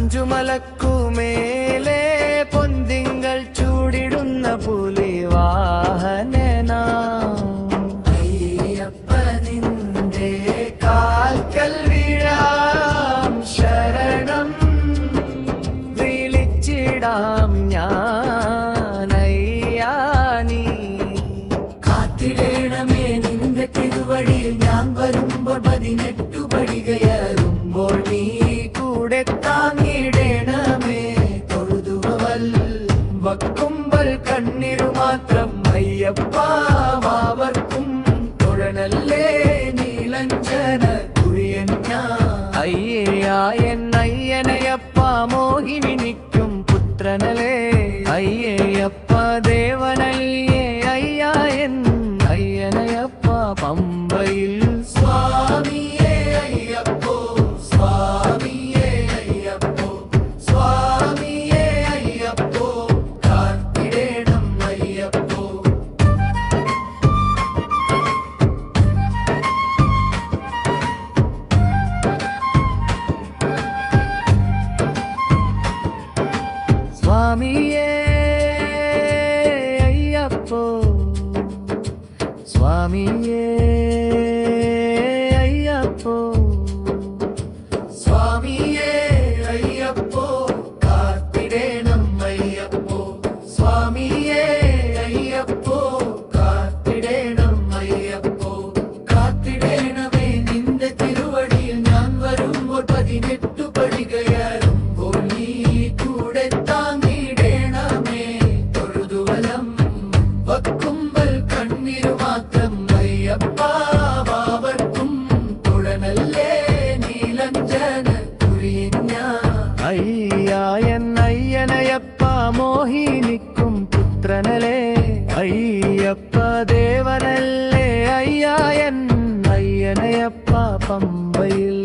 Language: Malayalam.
അഞ്ചുമലക്കുമേലെ പൊന്തിങ്കൾ ചൂടിടുന്ന പുലിവാഹനനാ അയ്യപ്പനിന്റെ കാൽക്കൽ വീഴാം ശരണം വിളിച്ചിടാം ഞാനയ്യാ നീ കാത്തിടേണമേ നിന്റെ തിരുവഴിയിൽ ഞാൻ വരുമ്പോൾ 18 പടി കയറുമ്പോൾ നീ കൂടെ താങ്ങിടേണമേ തൊഴുതുവൽ വക്കുമ്പൽ കണ്ണിരു മാത്രം അയ്യപ്പാവർക്കും തൊഴനല്ലേ നീലഞ്ചന കുറിയൻ അയ്യൻ അയ്യനയപ്പ മോഹിനി നിൽക്കും പുത്രനലേ അയ്യപ്പ ദേവനയ്യേ അയ്യൻ അയ്യനയപ്പ പമ്പയിൽ സ്വാമിയേ അയ്യപ്പോ സ്വാമിയേ അയ്യപ്പോ സ്വാമിയേ അയ്യപ്പോ കാത്തിടേണം അയ്യപ്പോ സ്വാമിയേ അയ്യപ്പോ സ്വാമിയേ അയ്യപ്പോ സ്വാമിയേ അയ്യപ്പോ കാത്തിടേണം അയ്യപ്പോ സ്വാമിയേ അയ്യപ്പോ കാത്തിടേണം അയ്യപ്പോ കാത്തിടേണമേ നിന്റെ തിരുവടിയിൽ ഞാൻ വരുമ്പോൾ 18 പടി കയറുമ്പോൾ നീ കൂടെ താങ്ങിടേണമേ തൊഴുതുവലം വക്കുമ്പൽ കണ്ണിരു മാത്രം അയ്യപ്പാവർക്കും തൊഴനല്ലേ നീലഞ്ചന കുറിയൻ അയ്യൻ അയ്യനയപ്പ മോഹിനിക്കും പുത്രനലേ അയ്യപ്പ ദേവനല്ലേ അയ്യൻ അയ്യനയപ്പ പമ്പയിൽ